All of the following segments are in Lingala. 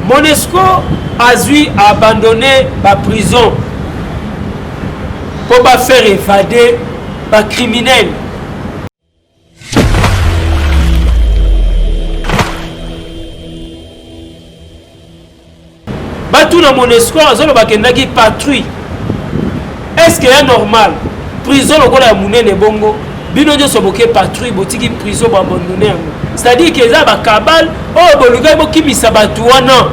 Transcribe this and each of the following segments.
Monesco a dû abandonner la prison pour faire évader les criminels. Tout dans Monesco, ils patrouille. Est-ce qu'il est normal? Prison, le Mounene Bongo, Binodio Soboke patrouille, botiki prison abandonné. C'est-à-dire que ça va cabal, oh, le gars qui mis sa batouana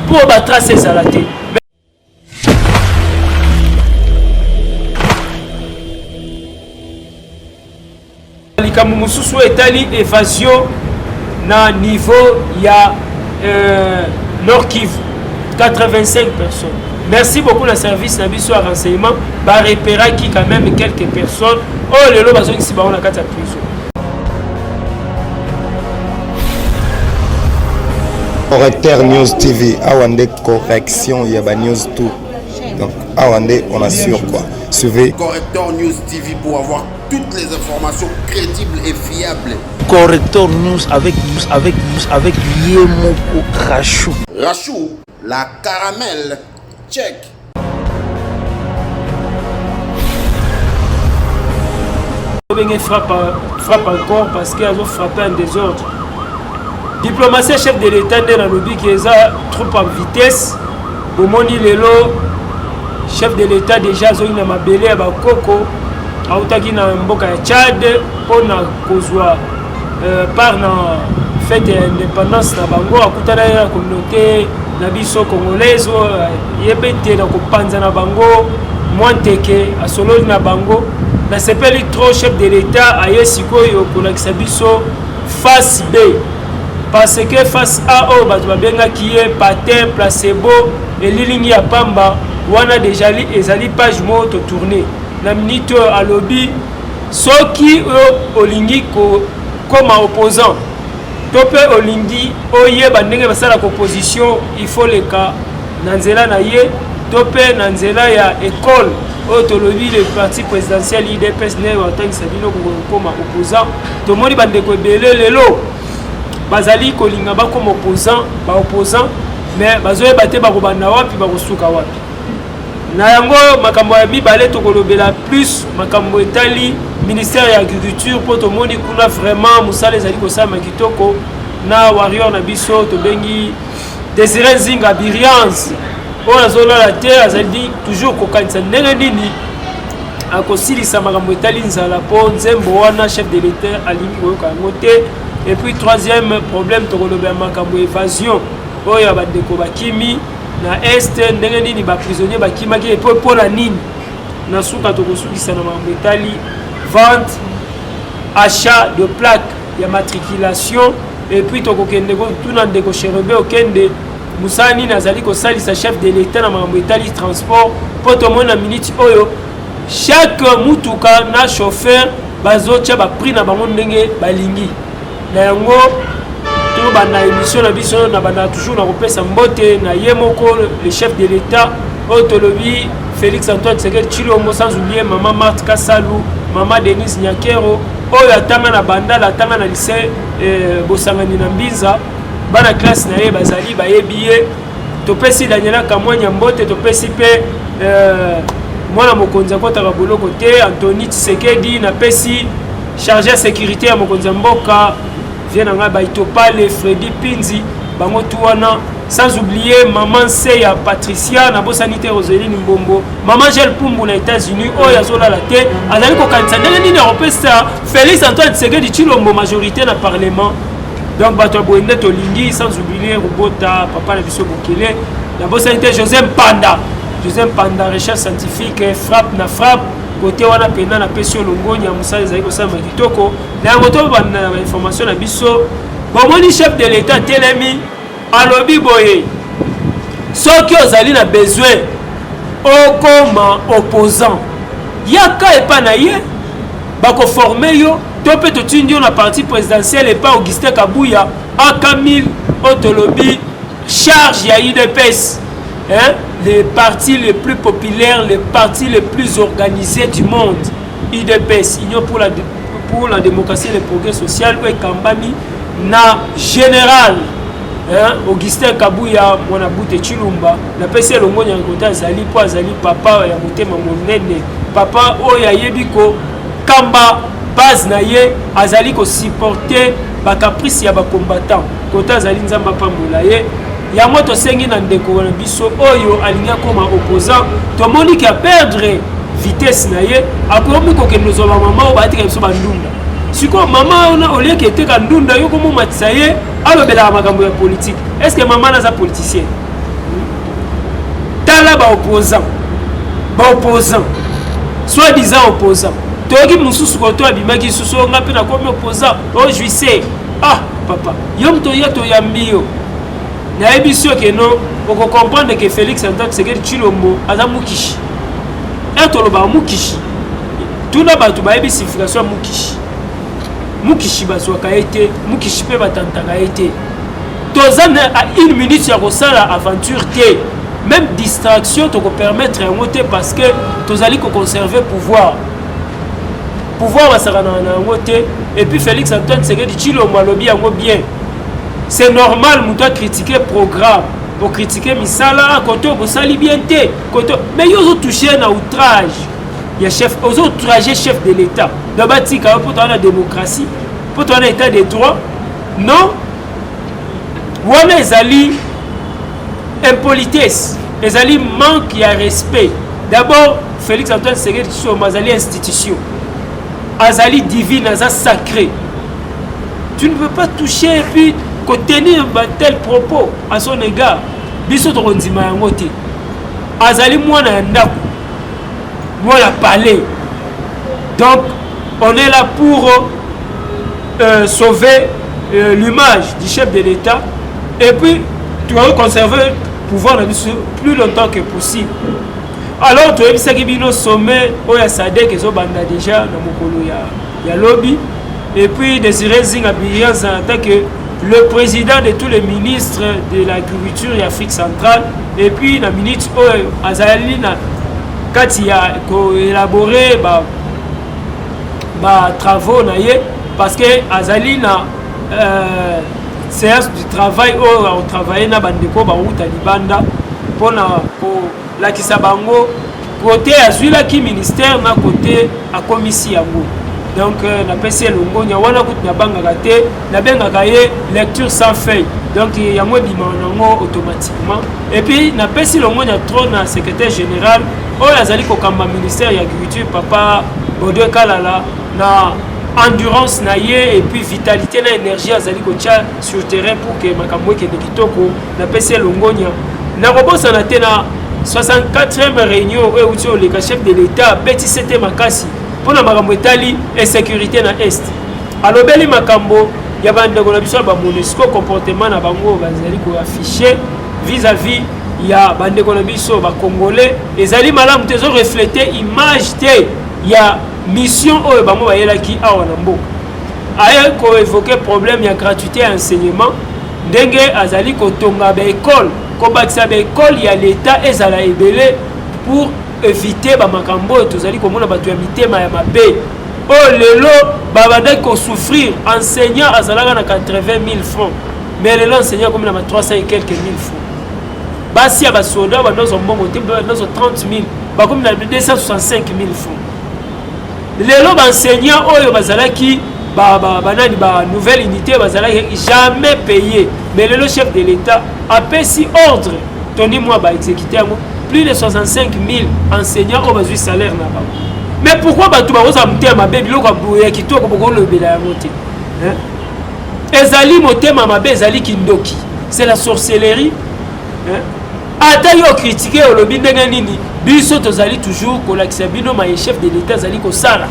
pour tracer sa latte. Likamususu etali évasion na niveau ya Nord Kivu. 85 personnes. Merci beaucoup le service Nabiso à renseignement. Bah repéra qui quand même quelques personnes. Oh le lot bazon ici on a 4 prison. Correcteur News TV, Awande correction, il y a ba news tout. Donc Awande on assure quoi. Suivez Correcteur News TV pour avoir toutes les informations crédibles et fiables. Correcteur News avec Yemoko Rachou. Rachou, la caramel, check. Frappe encore parce qu'ils ont frappé en désordre. Diplomatie chef de l'État dans le lobby qui est trop en vitesse. Au moni lelo chef de l'État déjà zoni na mabele ya bakoko autaki na mboka ya Tchad on a kozwa par na fête d'indépendance na bango akutana na communauté na biso congolaise yebete na kopanza na bango mwanteke asolo na bango na sepeli trop chef de l'État aye sikoyo kolakisa biso face B parce que face A o bato babenga qui est patin placebo et lilingi ya pamba wana déjà li ezali page moto tourner na minute à lobby soki olingi comme opposant topé olingi oyeba ndenge basala opposition il faut le cas nanzela na ye topé nanzela ya école autolobby le parti présidentiel IDPS ne watangisa bino comme opposant tomoni bandeko ebele lelo bazali kolinga ba comme opposant mais bazoyeba te bakobanda wapi bakosuka wapi na yango makambo ya mibale tokolobela plus makambo etali ministère ya agriculture po tomoni kuna vraiment musala ezali kosala kitoko na warrior na biso tobengi Désiré Nzinga Biriance oyo azolala te azali toujours kokanisa ndenge nini akosilisa makambo etali nzala po nzembo wana chef de l'État alingi koyoka yango te. Et puis troisième problème tokolobela makambo évasion oyo bandeko bakimi na est ndenge nini ba prisonnier bakimaki et pour la nini na suka tokosukisa na makambo etali vente achat de plaque ya matriculation et puis tokokende ko tuna ndeko cherebe okende musani nazali kosalisa chef de l'État na makambo etali transport po tomona minute oyo chaque mutuka na chauffeur bazotia ba prix na bango ndenge balingi na yango to bana émission na biso na bana toujours na kopesa mbote na yemoko le chef de l'État autolobi Félix Antoine Tshisekedi Tshilombo sans oublier maman Marthe Kassalu maman Denise Nyakero oyo atanga na banda la tanga na lycée bosangani na Mbinza bana classe na ye bazali bayebiye topesi Daniela Kamwanya mbote topesi pe mwana mokonzi akotaka boloko te Anthony Tshisekedi na pesi chargé de sécurité à mokonzi mboka vient nga baitopale Freddy Pinzi bango tuwana sans oublier maman Seya Patricia na bosanité Roseline Mbombo maman Gel Pumbu na États-Unis oyo azola la te azali ko kanisa ndenge nini européen Félix Antoine Tshisekedi Tshilombo majorité na parlement donc bato boende tolingi sans oublier Robota papa na biso Bokele na bosanité Joseph Panda recherche scientifique frappe na frappe côté wana pena na pesio longonya musala ezali kosala makitoko na yango to bana information na biso bomoni chef de l'État telemi alobi boye soki ozali na besoin okoma opposant yaka epa na ye bako former yo to pe totindi yo na parti présidentiel epa Augustin Kabuya akamil otolobi charge ya UDPS hein? Les partis les plus populaires, les partis les plus organisés du monde, UDPS, Union pour la démocratie et le progrès social, et Kambami, na général Augustin Kabuya mwana bute Chilumba na pese longonya ngota zali po azali papa ya motema monene papa oya yebiko kamba base na ye azali ko supporter ba caprice ya ba combattant kota azali nzamba pambola ye ya moto sengi na ndeko na biso oyo alinga koma opposant to moni ki a perdre vitesse na ye akomi ko ke nozo ba mama o batika biso bandunda siko mama ona olie ke te ka ndunda yo komo matisa ye alobela makambo ya politique est-ce que maman na za politicien tala ba opposant soit disant opposant toki mususu ko to abimaki susu nga pe na komi opposant oh juissé ah papa yom to ya to yambio na ebisio ke no oko comprendre que Félix Antoine Tshisekedi Tshilombo aza mukishi etoloba mukishi tuna batu ba ebisification mukishi bazwaka ete mukishi pe batantaka ete tozana à une minute ya kosala aventure te même distraction to ko permettre yango te parce que tozali ko conserver pouvoir basaka na yango te et puis Félix Antoine Tshisekedi Tshilombo alobi yango bien c'est normal muto a critiquer programme pour critiquer misala koto bosali bien te koto mais yo zo toucher na outrage ya chef aux outrager chef de l'état d'abatika pour la démocratie pour l'état des droits non wana ezali impolitesse ezali manque ya respect d'abord Félix Antoine Tshisekedi Tshilombo azali institution azali divine aza sacré tu ne peux pas toucher et puis tenir un tel propos à son égard biso to ndima yango te azali mwana ya ndako mwana palais donc on est là pour sauver l'image du chef de l'État et puis tu vas conserver le pouvoir plus longtemps que possible alors tu as vu bino sommet oya Sadek ezo banda déjà na mokolo ya lobby et puis Désiré Zinga Biyanza en tant que le président de tous les ministres de l'agriculture et Afrique centrale et puis la ministre azali na kati ya ko élaborer ba travaux na ye parce que azali na séance du travail on travaille na bandeko ba uta libanda pona ko la kisabango côté azwila ki ministère na côté a commission yango donc na pesi longonya wana kuti na bangaka te na bengaka ye lecture sans feuille donc yango bima nango automatiquement et puis na pesi longonya trop na secrétaire général oyo azali kokamba ministère ya agriculture papa Bodwe Kalala na endurance na ye et puis vitalité na énergie azali kotia sur terrain pour que makambo ekende kitoko na pesi longonya na kobosa na te na 64e réunion oyo uti oleka chef de l'état beti sete makasi pona makambo etali insécurité na est alobeli makambo ya bandeko na biso ba MONUSCO comportement na bango bazali ko afficher vis-à-vis ya bandeko na biso ba congolais ezali malamu te zo refléter image te ya mission oyo bango bayelaki awa na mboka aya ko évoquer problème ya gratuité ya enseignement ndenge azali ko tonga ba école ko bakisa ba école ya l'état ezala ebele pour éviter ba makambo tozali komona bato ya mitema ya mabe oh lelo babanda ko souffrir enseignant azalaka na 80 000 francs mais lelo enseignant comme na 300 et quelques mille francs basi ya basoda banozo mbongo te banozo 30 000 ba comme na 265 000 francs lelo ba enseignant oyo bazalaki banani ba nouvelle unité bazalaki jamais payé mais lelo chef de l'état a payé ordre toni moi ba exécuter plus de 65 000 enseignants ont besoin de salaire là-bas. Mais pourquoi tu vas vous amener ma bébé qui toi comme le béla monter ezali motema mabe ezali kindoki c'est la sorcellerie ata yo critiquer au lobby ndenge nini biso tozali toujours ko lakisa bino ma chef de l'état zali ko sala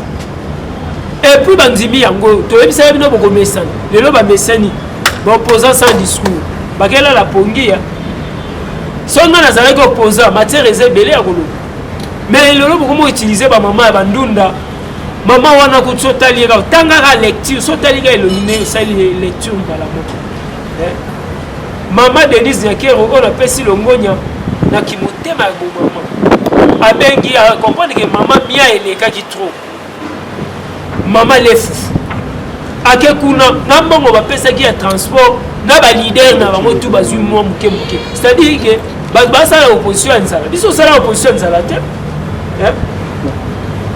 et puis bandimi yango to ebisa bino boko mesana lelo ba mesani ba opposant sans discours bakela la pongia songa nazalaki opposant matière ezebele ya kolo mais lelo beaucoup utiliser ba mama ya bandunda mama wana ko tsotali ka tangaka lecture sotali ka illuminé sali lecture mbala moko mama Denise Nyakero on appelle si longonya na kimotema ya mama abengi a comprendre que maman mia eleka ki trop mama lefu ake kuna na mbongo ba pesa ki ya transport na ba leader na bango tout bazui moi muke muke c'est-à-dire que ba ça l'opposition nzala biso ça l'opposition nzala te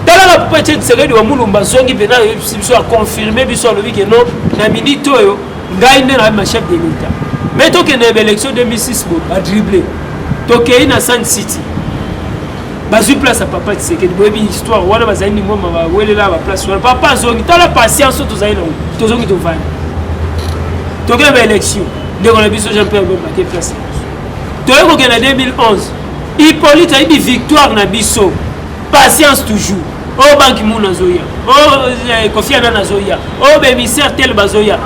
tala la petite série de Mulumba zongi pena biso a confirmer biso lobi que non na minute oyo ngai nde na chef de l'État mais to que na élection 2006 ba dribbler to que na Sun City bazui place à papa Tshisekedi boyebi histoire wana bazali ni ngoma ba welela ba place wana papa zongi tala patience to zali na to zongi to vana to que ba élection de on a biso Jean-Pierre Bemba qui place to ko que na 2011 Hippolyte a eu victoire na biso patience toujours oh banki muna zoya oh Kofi Annan zoya oh bémissaire tel bazoya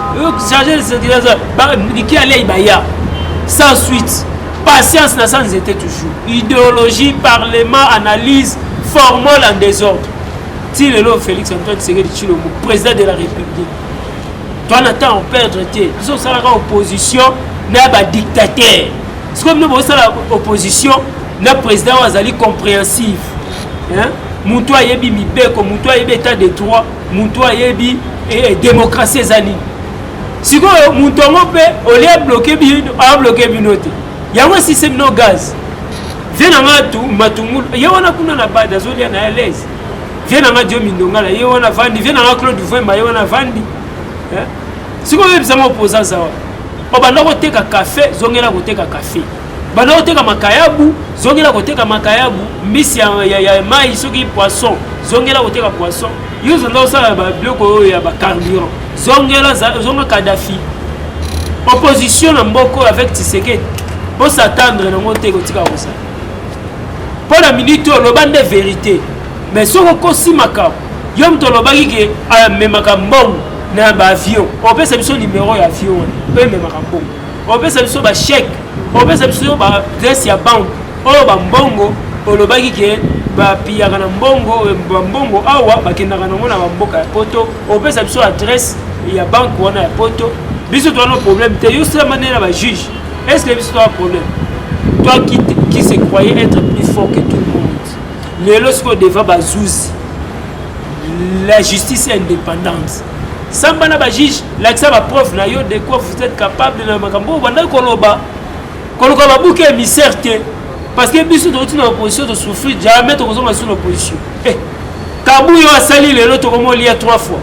chargé de sécurité qui allait baya sans suite patience na sans était toujours idéologie parlement analyse formule en désordre si le lot Félix Antoine Tshisekedi Tshilombo président de la République toi n'attends perdre té ils sont la opposition na ba dictateur c'est comme nous la opposition na président azali compréhensif hein mutu ayebi mibeko mutu ayebi état de droit mutu ayebi démocratie ezali sikoyo mutu yango mpe olia bloqué bino abloqué bino te yango système no gaz vie nanga tu matungulu ye wana kuna na bada zolia na l'aise vie nanga dio mindongala ye wana vandi vie nanga Claude Vemba ye wana vandi sikoyo yebisa mo opposant sawa obanda koteka café zongela koteka café bana koteka makayabu zongela koteka makayabu mbisi ya mai soki poisson zongela koteka poisson yozo ndo sala ba biloko ya ba carburant zonga Kadhafi opposition na mboko avec Tshisekedi pour s'attendre na monter kotika kosa pour la minute lo bande vérité mais soko kosi makam yom to lo baki ke memaka mbongo na ba avion on peut se biso numéro ya avion pe memaka mbongo on peut se biso ba chèque on peut se biso ba adresse ya banque o ba mbongo olobaki ke ba piyaka na mbongo awa bakendaka nango na bamboka ya poto on peut se biso adresse ya banque wana ya poto biso to no problème te yo seulement na ba juge est-ce que biso to a problème toi qui se croyait être plus fort que tout le monde le lorsqu'on devant bazouzi la justice est indépendante samba na ba juge l'accès ba preuve na yo de quoi vous êtes capable na makambo banda koloba ba bouke émissaire te parce que biso to na opposition de souffrir jamais to kozonga sur l'opposition kabu yo asali le loto komo lia 3 fois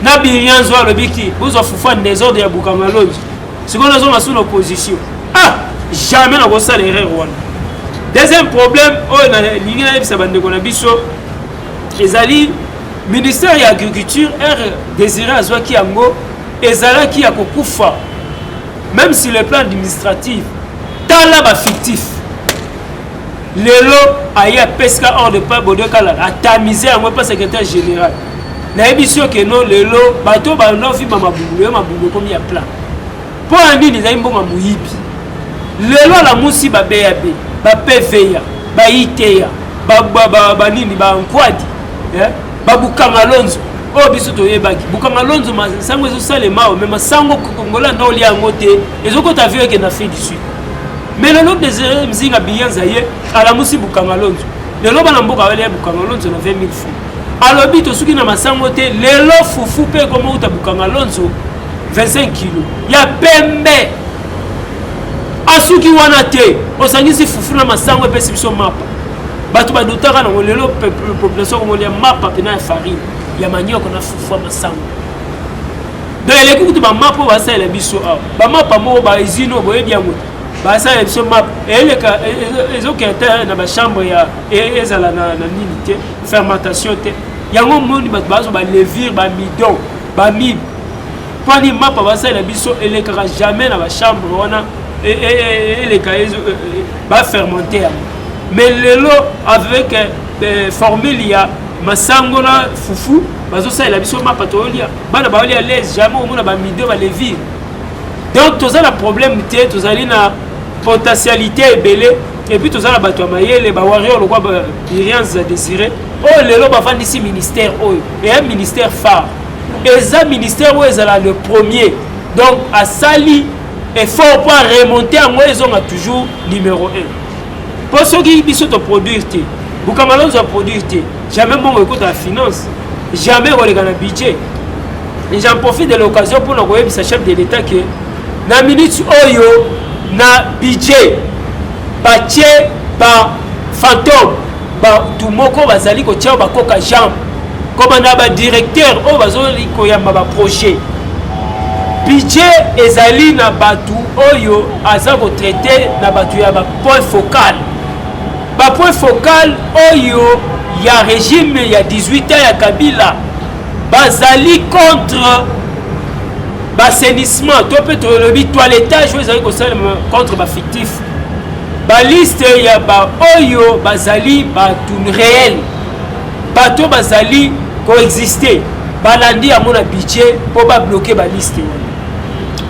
na birianzo alobiki bozo fufa désordre ya Bukamalonji siko na zonga sur l'opposition jamais na kosa l'erreur wana deuxième problème na lingi na bisa bande kona biso ezali ministère ya agriculture désiré azwaki yango ezalaki ya kokufa même si le plan administratif tala ba fictif lelo aya pesca hors de pas bodo kala atamiser yango pas secrétaire général na émission que non lelo bato ba no fi mabungu comme ya plan pour andi ni zaimbo mamuyibi lelo la musi ba BAB ba PVA ba ITEA ba nini ba nkwadi ba Bukamalonzo o biso to yebaki Bukamalonzo masango ezo salema o même sango kongola na oli yango te ezoko ta vieux que na fait du sud mais le lot des mzinga biyanza ye ala musi Bukamalonzo lelo bana mboka wale Bukamalonzo na 20 000 francs alobi to suki na masango te lelo fufu pe komo uta Bukamalonzo 25 kilos ya pembe asuki wana te osangisi fufu na masango pe sibiso mapa bato badotaka na lelo population ko lia mapa pena ya farine ya manioc na fufu masango donc les coups de mapa ba sa la biso ba mapa mo ba izino boye bien mo ba sa la biso mapa eleka ezokete na ba chambre ya ezala na nini te fermentation te yango moni bato bazo ba levure ba midon ba mib pani mapa ba sa la biso eleka jamais na ba chambre wana eleka ba fermenter mais lelo avec formule ya masango na fufu bazo sa la biso mapa to lia bana ba lia l'aise jamais au mona ba midon ba levure donc tout ça la problème te tout ça na potentialité ebele et puis tout ça la bato mayele ba warrior le quoi rien à désirer oh lelo ba fandi ici ministère et un ministère phare et ça ministère où est le premier donc à sali effort pour remonter en moi ils ont toujours numéro 1 pour ceux qui biso to produire te Bukamalonzo a produire te jamais bon écoute la finance jamais on les budget et j'en profite de l'occasion pour nous sa chef de l'état que na minute oyo na budget batie ba fantôme ba tumoko bazali ko tia ba koka jambe comme na ba directeur o bazoli ko yamba ba projet budget ezali na batu oyo aza ko traiter na batu ya ba point focal oyo ya régime ya 18 ans ya Kabila bazali contre l'assainissement, tout peut être le toilettage, vous avez contre ba fictif. Ba liste ya ba oyo bazali ba tun réel. Bato bazali coexister. Balandi a mon budget pour pas bloquer ba liste.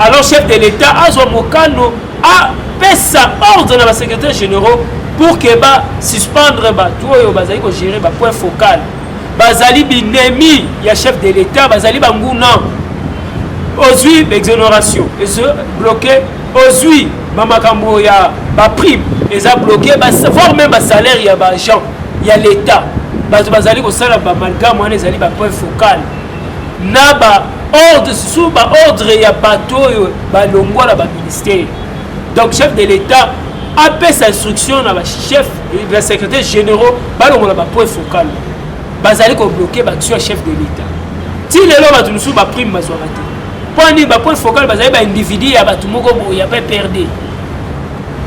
Alors chef de l'État azo mokano a pesa ordre na ba secrétaire généraux pour que ba suspendre ba tout oyo bazali ko gérer ba point focal. Bazali binemi ya chef de l'État bazali banguna. Ozui l'exonération et se bloquer ozui mamakambo ya ba prime et ça bloqué voire même ba salaire ya ba agent ya l'état bazali ko sala ba malga moi ezali ba point focal na ba ordre sous ba ordre ya bato ba longwa ba ministère. Donc chef de l'état a fait sa instruction na ba chef et la secrétaire généraux ba longwa ba point focal bazali ko bloquer ba chef de l'état ti lelo ba tunu ba prime bazwa raté. Point ba point focal bazali ba individu ya batu moko ya pas perdre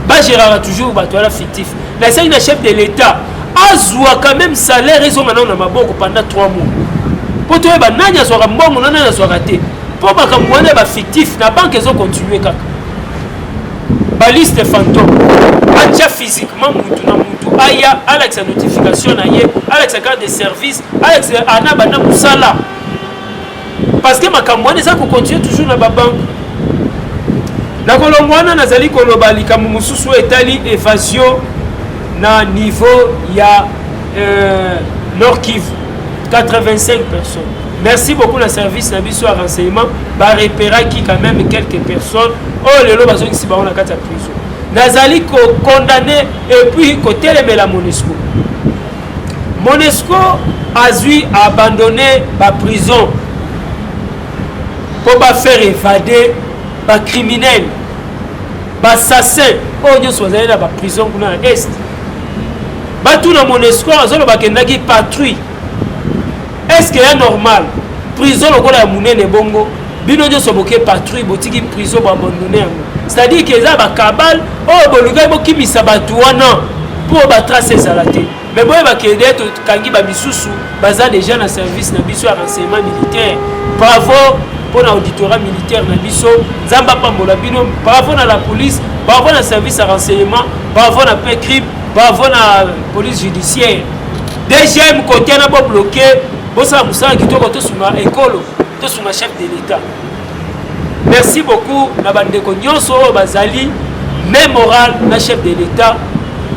ba gérera toujours batu la fictif la c'est une chef de l'état azwa quand même salaire ils ont maintenant na maboko pendant 3 mois pour toi ba nanya azwa mbongo nanya azwa raté pour ba kamwana ba fictif na banque ils ont continuer kaka ba liste fantôme acha physiquement mutu na mutu aya alex notification na ye alex carte de service alex ana bana musala. Parce que ma campagne ça continue toujours dans la banque. Na kolongwana nazali koloba likamu mususu etali évasion na niveau ya Nord Kivu 85 personnes. Merci beaucoup le service na biso à renseignement ba repéra qui quand même quelques personnes oh lelo bazo ngi ba on a kata prison. Nazali ko condamné et puis côté la Monesco. Monesco a dû abandonner la prison pour pas faire évader les criminels, les assassins. Oh, nous sommes allés dans la prison pour l'Est. Tout dans mon espoir, nous avons patrouille. Est-ce que c'est normal? Prison, nous avons des bongo. Bino nous sommes patrouille, botiki prison pour abandonner. C'est-à-dire que les cabal, oh, les gars qui mis ça pour tracer ça la tête. Mais bon, il y a des kangi babisusu, baza déjà dans service na biso à renseignement militaire. Bravo pour l'auditorat militaire na biso, Zamba Pambola bino, bravo na la police, bravo na service à renseignement, bravo na PECRIP, bravo na police judiciaire. Deuxième côté na pas bloqué, bossa musala kitoko to suma école, to suma chef de l'État. Merci beaucoup na bandeko nyonso bazali même moral na chef de l'État.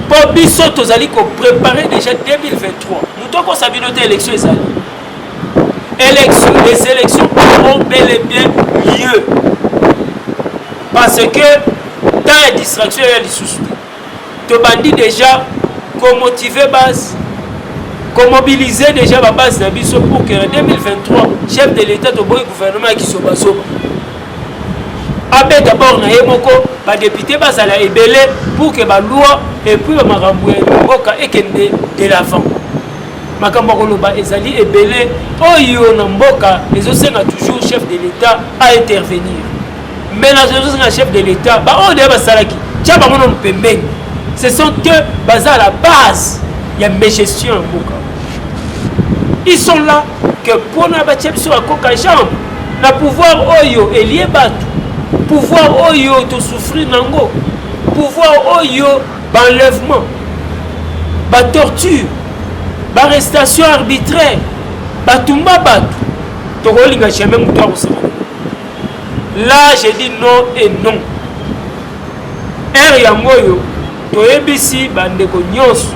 Pour biso tozali ko préparer déjà 2023. Nous avons sa binote élection ezali. Les élections auront bel et bien lieu. Parce que dans la distraction il y a des soucis. Tu bandit déjà qu'on motiver base, qu'on mobiliser déjà la base de biso pour que en 2023 chef de l'État de bon gouvernement qui soit baso. Abe d'abord na yemoko ba député bazala ebelé pour que ba loi et puis makambo mboka ekende de l'avant. Makambo koloba ezali ebelé oyo na mboka ezosenga toujours chef de l'État à intervenir. Mais la chef de l'État ba o de ba salaki tia ba mono mpembeni. Ce sont que baza la base ya gestion en mboka. Ils sont là que pour na ba tia sur la coca jambe na pouvoir oyo elié batu. Pouvoir oyo to souffrir nango, pouvoir oyo enlèvement, ba torture, ba arrestation arbitraire, ba tumba batu, to kolinga jamais mutu akosema. Là je dis non et non. Yango yo to yebisi bandeko nyonso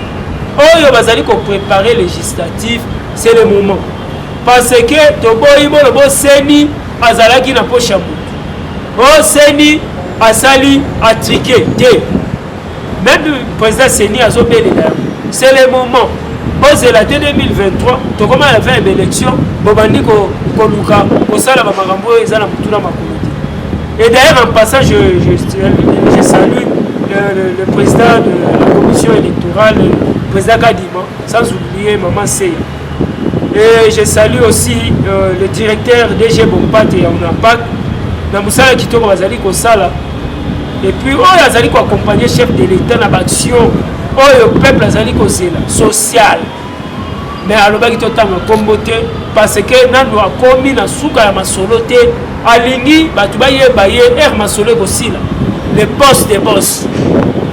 oyo bazali ko préparer législatif, c'est le moment. Parce que to boyi bolo bo seni azalaki na poche amu. Oh Seni Asali a triqué. Même le président Seni a zobé. C'est le moment. Aux la 2023, tu commences à faire une élection. Bobandi ko luka, ko sala ba makambo ezala mutuna makomiti. Et d'ailleurs, en passant, je salue le président de la commission électorale, le président Kadima, sans oublier Maman Sey. Et je salue aussi le directeur DG Bompat et Onapak, Namusala Kitoko Bazali Kosala. Et puis, on a accompagné le chef de l'État dans l'action, le peuple Azali Kosela, social. Mais à l'objet de temps comboté, parce que nous avons commis dans souka ya masoloté, alingi, batubaye baye, masolo Kosila. Le boss des boss,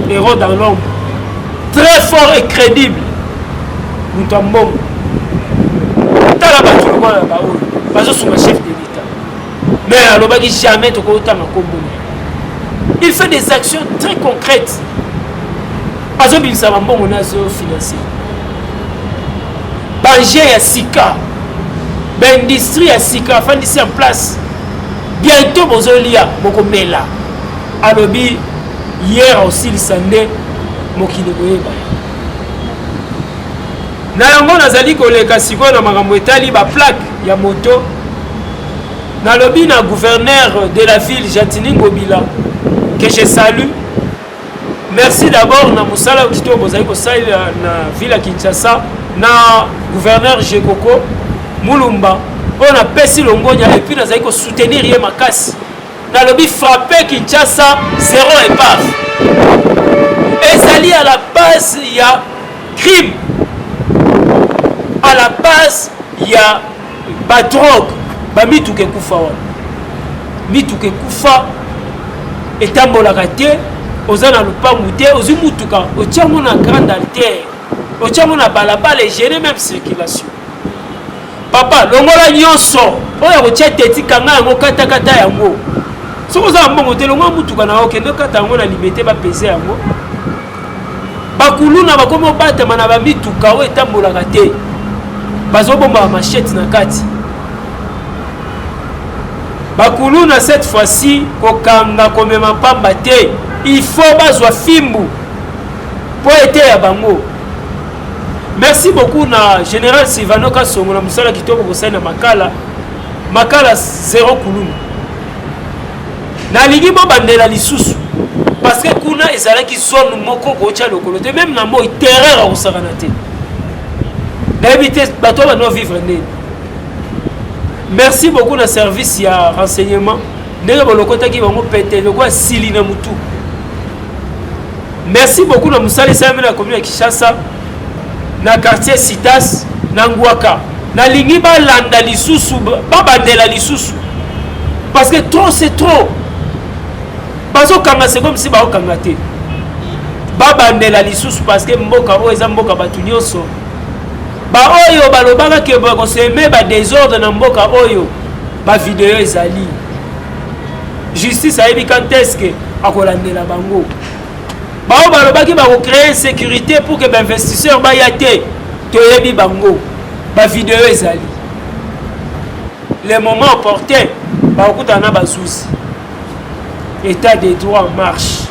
héros dans l'ombre. Très fort et crédible. Nous sommes bons. Chef de l'État. Mais alors, jamais il fait des actions très concrètes. Il s'est bon financier. Banger à Sika. L'industrie à Sika. Fin d'ici en place. Bientôt, Bozolia, Bokomela. Alors, hier aussi, il s'en est. Mokinoboye. Na yango nazali koleka sikoyo na makambo etali ba plaque ya moto na lobi na gouverneur de la ville Jatini Ngobila que je salue. Merci d'abord na musala kitoko bozali kosala na ville ya Kinshasa na gouverneur Jekoko Mulumba on a pesi longonya et puis nazali ko soutenir ye makasi na lobi frapper Kinshasa zéro épave ezali à la base ya crime. À la base, il y a la drogue. Mituke kufa wa. Mituke kufa. Et tambola kate. Ozana lupangu te. Ozimutuka. Otiamo na grande artère. Otiamo na balabala et gêner même circulation. Papa, longola nyonso. Oya kotia teti kanga yango kata kata yango. Soko za mbongo te longola mutuka na okende kata yango na limité ba peser yango. Bakuluna bakomo batama na ba mituka o etambola kate. Bazobomba machette na kati. Bakuluna cette fois-ci kokanga komema pamba te. Il faut bazwa fimbu pour être ya bango. Merci beaucoup na général Silvano Kasongo na musala kitoko kosana makala. Makala zéro kuluna. Na lingi bo bandela lisusu. Parce que kuna ezalaki zone moko kocha lokolo te même na mo terreur osakana te. Merci beaucoup de service et renseignement. Merci beaucoup de Moussali Samuel la commune de Kinshasa, dans le quartier Citas, dans Ngouaka. Na lingi ba landa lisusu, ba bandela lisusu. Parce que trop c'est trop. Bazo kanga c'est comme si ba okangate. Ba bandela lisusu parce que mboka o eza mboka batu nyonso. Ba oyo balobaka ke ba koseme ba désordre na mboka oyo ba vidéo ezali justice ayebi quand est-ce que akolandela bango ba oyo balobaki ba ko créer sécurité pour que ba investisseurs ba yate to yebi bango ba vidéo ezali le moment opportun ba okutana ba souci état de droit en marche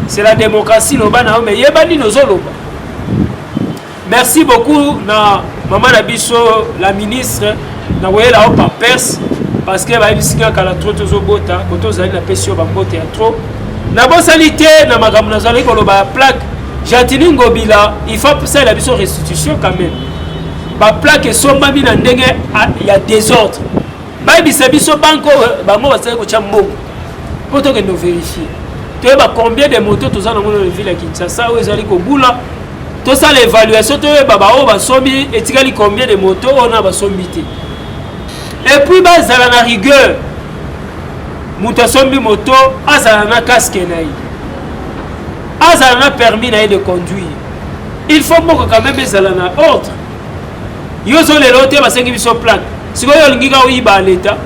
c'est la démocratie loba na mais yebani nozoloba. Merci beaucoup na maman Nabiso, la ministre, na voyé là par Perse, parce que va ici quand la trop bota, quand on a la pression bango théâtre. Na bonne salité, na magam na zali koloba plaque, Jatini Ngobila, il faut ça la biso restitution quand même. Ba plaque somba mi na ndenge il y a désordre. Ba bisa biso banko bango ba ko chambo. Poto que nous vérifier. Tu vois combien de motos tous en dans la ville à Kinshasa où ils allaient ko bula. Tout ça l'évaluation to baba o ba sombi etikali combien de motos on a ba sombité. Et puis ba zala na rigueur. Muta sombi moto azala na casque naï. Azala na permis naï de conduire. Il faut quand même zala na ordre. Yo zo le lote ba sengi biso plaque. Siko yo lingika o iba l'état.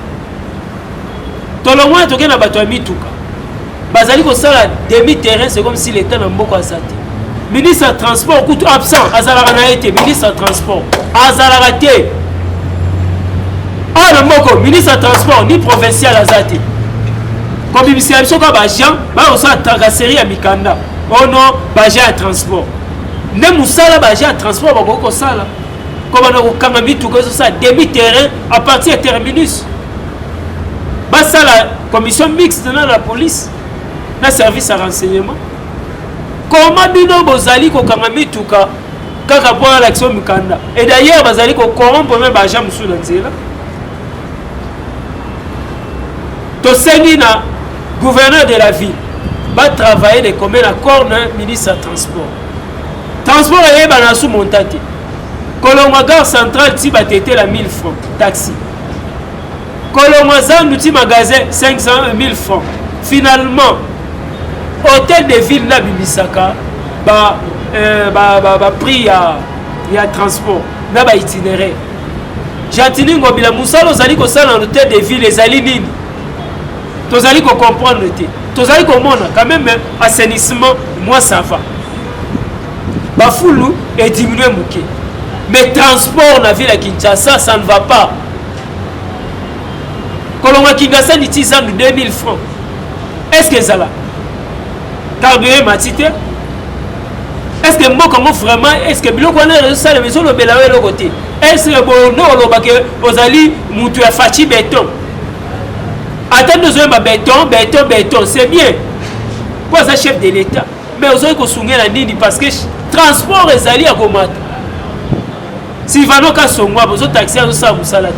To lo moins to ke na bato ya mituka. Bazali ko sala demi terrain c'est comme si l'état na mboko asate. Ministre de transport coûte absent azalaka na été ministre de transport azalaka te ana moko ministre de transport ni provincial azate comme bimisi biso ka ba agent ba osa tracasserie ya mikanda oh non ba agent de transport ne musala ba agent de transport ba ko sala ko ba na ko kanga mituko so sa demi terrain à partir de terminus ba ça la commission mixte dans la police na service à renseignement. Comment bino bozali ko kangami tuka kaka pour l'action mikanda. Et d'ailleurs bazali ko corrompre même ba jam sous nzela. To sengi na gouverneur de la ville va travailler de commun accord na ministre de transport. Transport et ba sous montate. Kolonga gare centrale ti ba tété la 1000 francs taxi. Kolonga zandu ti magasin 500 1000 francs. Finalement hôtel de ville na bimisaka prix ya transport na ba itinéraire. Jatini ngobila musalo zali ko sala hôtel de ville ezali nini? Tozali ko comprendre te. Tozali ko mona quand même assainissement moi ça va. Ba foulu et diminuer muke. Mais transport na ville à Kinshasa ça ne va pas. Kolonga Kinshasa ni tizan de 2000 francs. Est-ce que ça là? Carburant matité. Est-ce que moi comment vraiment est-ce que bilo connaît ça les maisons le belawe le côté. Est-ce que bon non lo ba que ozali mutu ya fachi béton. Attends besoin de béton, c'est bien. Quoi ça chef de l'État? Mais vous avez que la nini parce que transport est allé à Gomata. Si vous avez un vous avez taxi à ça musala.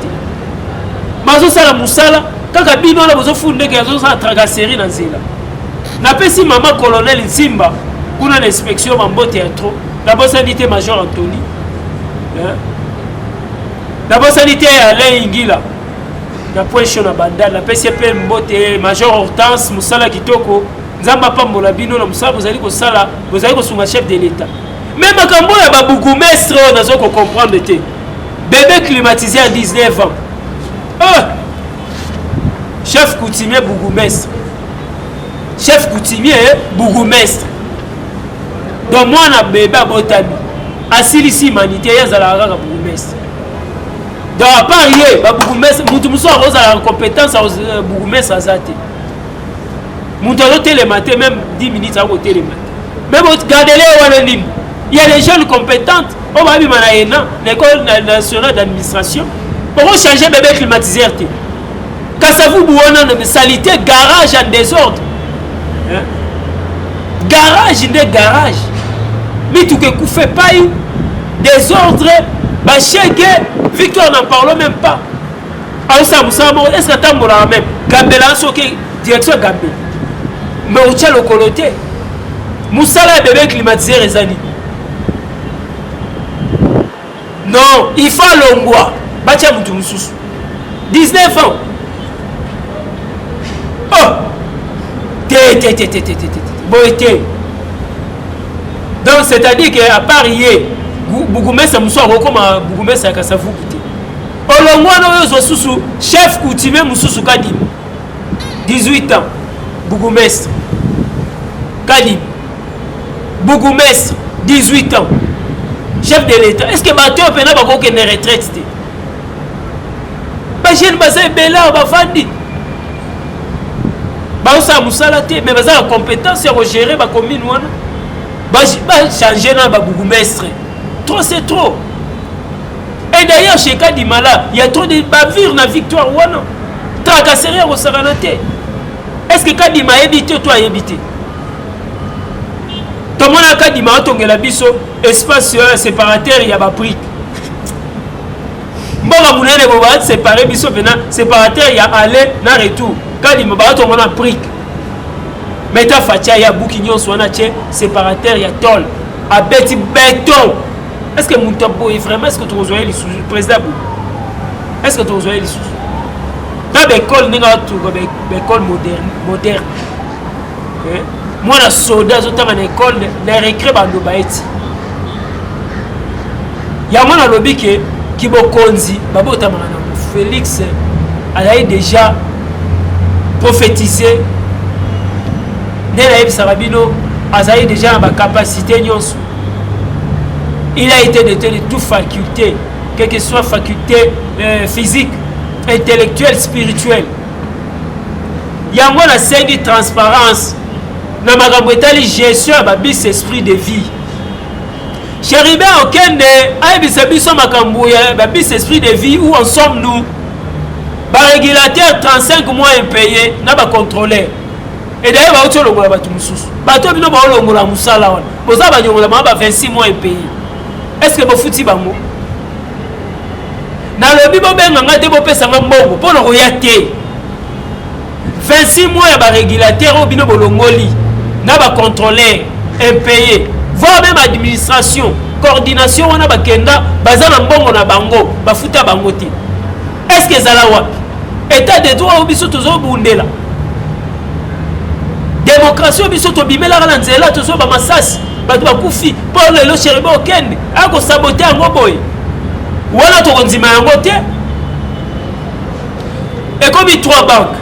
Mais vous avez musala quand kabino là vous avez fondé que vous avez tracasserie dans zela. Na pesi maman colonel Simba pour une inspection en beau théâtre. D'abord sanité major Anthony. D'abord sanité Alain Ingila. Na poche na banda la PCP mbote major Hortense musala kitoko nzamba pambola bino na musala vous allez ko sala vous allez ko sunga chef de l'état même makambo ya babugu mestre nazo ko comprendre te bébé climatisé à 19 ans chef coutumier bougumestre chef coutumier bougumestre donc moi na bébé abotami asilisi humanité ya zala kaka bougumestre. Donc à part hier, Bougumestre, Moutoumousso a la compétence à Bougumestre Azate. Moutolo télématé, même 10 minutes à côté télématé. Même gardez-les, il y a des jeunes compétentes. On va vivre à l'école nationale d'administration. Pour changer bébé climatiseur. Quand ça vous bouonnez de salité, garage en désordre. Garage, des garages. Mais tout que vous faites pas désordre. Bah chèque Victoire n'en parle même pas. Alors ça est-ce que tu as même Gambela soki direction Gambé. Mais au tient le coloté. Moussala bébé climatisé rezani. Non, il faut l'ongwa. Batia mutu mususu. 19 ans. Oh. Boité. Donc c'est-à-dire qu'à part hier Bougumesa Moussa Rokoma Bougumesa Kasavu Kouté. Olongwano Yozo Susu, chef coutumier Moussou Kadim. 18 ans. Bougumestre. Kadim. Bougumestre, 18 ans. Chef de l'État. Est-ce que Bateau Pena Bako Kene retraite? Bajene Baza Bela Bafandi. Baoussa Moussa Laté, mais Baza la compétence à gérer ma commune. Bah changer dans Bougumestre. Trop c'est trop. Et d'ailleurs chez Kadimala, il y a trop de bavures dans la victoire. Tracasserie au Saranate. Est-ce que Kadima a évité ou toi évité? Comment la Kadima a tombé la biso espace séparateur, il y a pas pris. Bon, vous n'avez pas séparé biso venant séparateur, il y a aller dans retour. Kadima a tombé la pris. Mais ta fatia, il y a bouquignon soit séparateur, il y a tol. À petit béton. Est-ce que mon tabou est vraiment, est-ce que tu as les sous président? Est-ce que tu as les sous? Dans l'école, nous avons l'école moderne. Moi, la soldat, je suis dans l'école, les récré dans le baïti. Il y a un lobby qui m'a conduit, Félix a déjà prophétisé. Nélaïb Sarabino a déjà ma capacité. Il a été doté de toute faculté, quelle que soit faculté physique, intellectuelle, spirituelle. Il y a moi la scène de transparence. Dans ma gestion à bis esprit de vie. Chéribé aucun de bis esprit de vie où en sommes-nous? régulateur 35 mois impayé na ba contrôleur et d'ailleurs ba otolo ngola batu mususu bato bino ba olongola musala wana boza ba nyongola ba 26 mois impayé est-ce que bo futi bango na lobi bo benga ngate bo pesa mbongo pour le royauté 26 mois ya ba régulateur o bino bolongoli na ba contrôleur impayé voire même administration coordination wana bakenda bazana mbongo na bango bafuta bango te est-ce que zala wapi état de droit au biso tozo bundela démocratie au biso to bimela la nzela tozo ba masasi batu bakufi pour lelo cheribo okende ako saboter yango boy wala to konzima yango te et comme 3 banques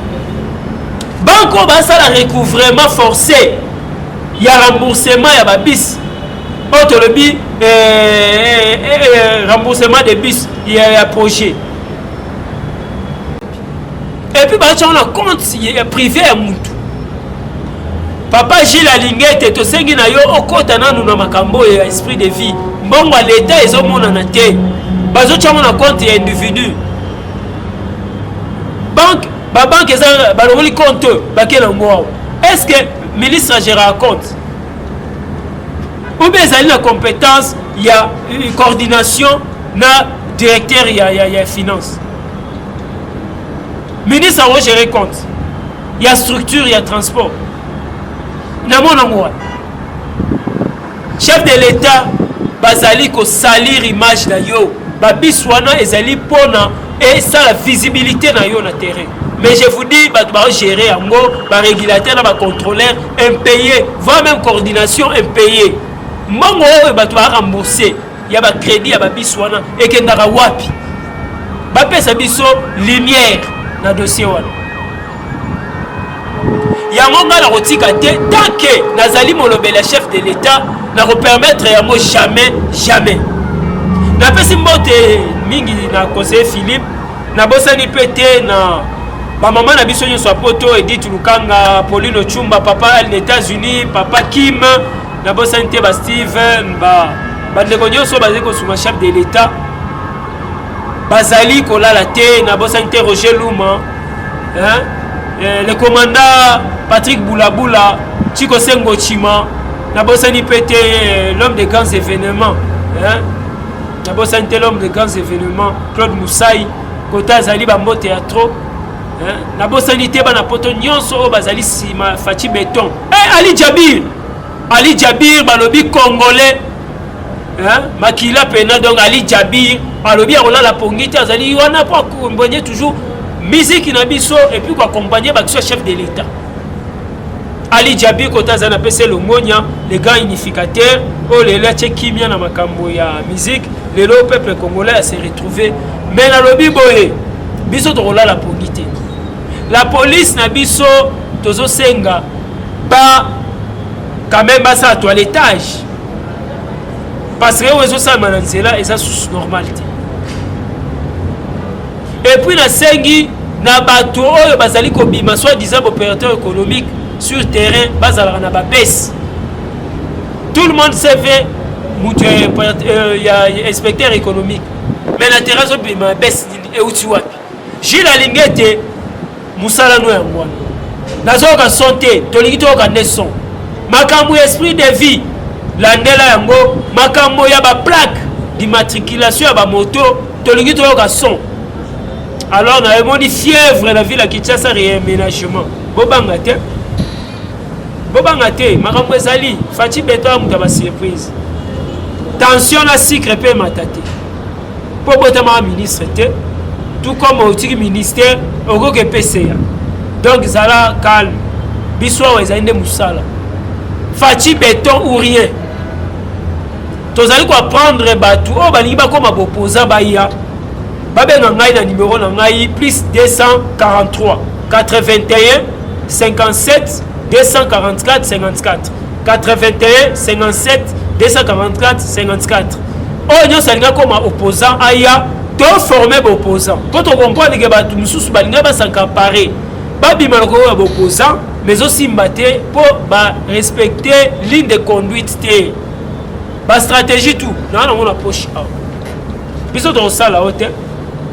on va ça la recouvrement forcé il y a remboursement ya ba bis autre le bi remboursement des bis il y a projet et puis bah on a compte privé à mutu papa Gilles Alingete to sengi na yo okota nanu na makambo ya esprit de vie mbongo l'état ezomona na te bazo tchama na compte ya individu banque ba banque eza ba loboli compte ba kela ngwa est-ce que ministre gère compte ou bien il y a une compétence il y a une coordination na directeur il y a finance ministre a géré compte il y a structure il y a transport chef de l'état bazali ko salir image na yo babiswana ezali pona et ça la visibilité na yo na terrain mais je vous dis ba gérer yango ba régulateur na ba contrôleur impayé voire même coordination impayé mongo ba rembourser ya ba crédit ya babiswana et kendaka wapi ba pesa biso lumière na dossier wana yango nga na kotika te tant que nazali molobela chef de l'état na repermettre yango jamais na pesi mbote mingi na conseiller Philippe na bosani pété na ba maman na biso nyonso apoto Edith Lukanga Pauline Ochumba papa aux États-Unis papa Kim na bosani te ba Steven ba ndeko nyonso bazali ko suma chef de l'état bazali kolala te na bosani te Roger Luma hein le commandant Patrick Boulabula, Chico Sengo Chima, Nabosani Pété, l'homme des grands événements, Nabosani l'homme des grands événements, Claude Moussaï, Kota Zali Bambo Théâtre, Nabosani Teba Napoto Nyonso Bazali Sima Fati Béton, Ali Djabir, Balobi Congolais, Makila Pena, donc Ali Djabir, Balobi Arola La Pongite, Azali, on n'a pas accompagné toujours. Musique na biso et puis quoi accompagner ba chef de l'état Ali Djabi kota zana pese le monia les grands unificateurs oh les la kimia na makambo ya musique le peuple congolais s'est retrouvé mais na lobi boye biso to la pongité la police na biso tozo senga ba quand même ba ça toilettage parce que ozo ça mananzela et ça sous normalité. Et puis la sengi na bato oyo bazali ko bima soit disant opérateur économique sur terrain bazala na ba baisse tout le monde sait il y a inspecteur économique mais la terrain so bima baisse et uti wapi Gilles Alingete musala no yango nazoka santé tolingi to ka neson makambo esprit de vie landela yango makambo ya ba plaque d'immatriculation ya ba moto tolingi to ka son. Alors, on a fièvre la ville à Kinshasa réaménagement. Bobangate, Makambo Ezali, Fati Beto Mutaba surprise. Tension la secret pe matate. Pour botama ministre tout comme au ministère, au go que PCA. Donc Zala calme. Biswa Ezali Moussala. Fati Beton ou rien. Tozali quoi prendre batou, oh baliba comme opposant Bahia. Babé Nangaï na numéro Nangaï plus 243 81 57 244 54 81 57 244 54. Oh nous sommes comme opposant aya to former opposant. Quand on comprend que batu mususu balinga ba s'accaparer. Babi maloko opposant mais aussi mbaté pour respecter ligne de conduite té. Ba stratégie tout. Non on approche. Biso dans ça la hauteur.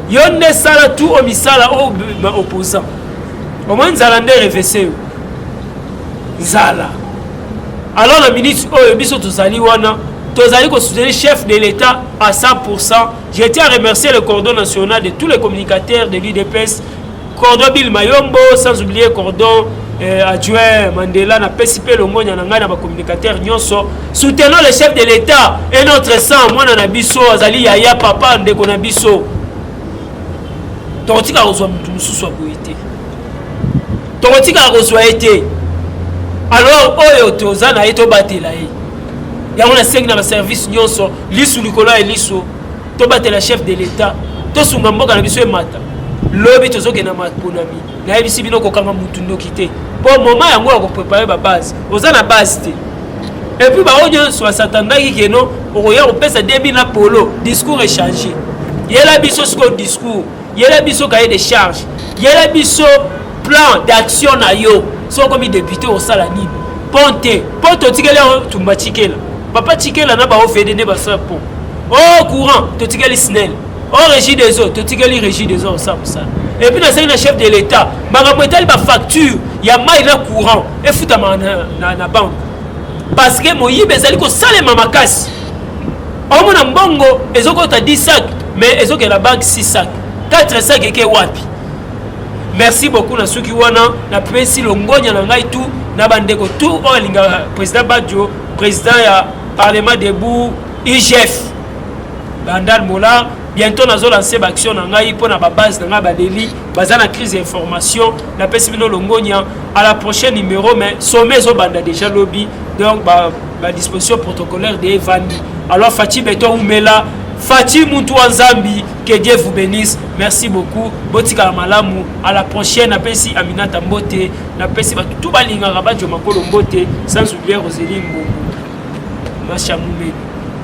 Yonne sala tout au misala au opposant. Au moins Zalande révessé. Zala. Alors le ministre Biso Tozali Wana, Tozali ko soutenir chef de l'État à 100%. Je tiens à remercier le cordon national de tous les communicateurs de l'UDPS. Cordon Bill Mayombo, sans oublier cordon adjoint Mandela, na PCP Longonia, na communicateur Nyonso. Soutenons le chef de l'État et notre sang, moi na biso, Azali Yaya Papa, ndeko na biso. Totika reçoit mutunusu soit boité. Totika reçoit été. Alors, oyo tozana eto batela ye. Ya on a 5 na service nyonso, lisu likolo et lisu. To batela chef de l'État. To sunga mboka na biso e mata. Lobi tozoke na maponami. Na yebisi bino ko kanga mutu ndokite. Bon moment yango ya ko préparer ba base. Ozana base te. Et puis ba onyo so s'attendaki que non, okoya ko pesa débit na polo, discours échangé. Yela biso ce discours, yela biso cahier de charge. Yela biso plan d'action na yo. So comme député au salani ponte tikela tumba tikela papa tikela na ba ofede ne ba sapo oh courant to tikeli snel oh régie des eaux to tikeli régie des eaux ça et puis na chef de l'État magamoetali ba facture ya mai na courant et futa na banque parce que moyibe ezali ko salema makasi omona mbongo ezokota 10 sacs mais ezoke la banque 6 sacs 4 sacs eke wapi. Merci beaucoup na suki wana na pesi longonya na ngai tout na bandeko tout o linga président Badjo président ya parlement debout IGF Bandal Mola bientôt nazo lancer action na ngai pour na ba base na ngai ba deli bazana crise d'information na pesi bino longonya à la prochaine numéro mais sommet zo banda déjà lobby donc ba disposition protocolaire de Evani alors Fati Beto Umela Fati Moutou Zambi, que Dieu vous bénisse. Merci beaucoup. Botika malamu. À la prochaine. Napesi Aminata Mbote. Napesi tout balinga rabat Makolo Mbote. Sans oublier Rosélie Mbongo. Macha Moumé.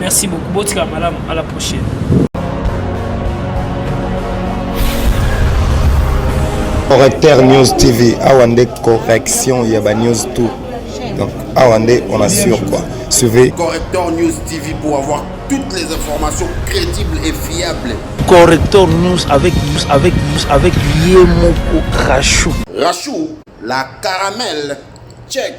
Merci beaucoup. Botika malamu. À la prochaine. Correcteur News TV. Awande correction. Yaba News tout. Donc, Awande, on assure quoi. Suivez Correcteur News TV pour avoir toutes les informations crédibles et fiables. Correcteur News avec Yemoko Rachou. Rachou, la caramel, check.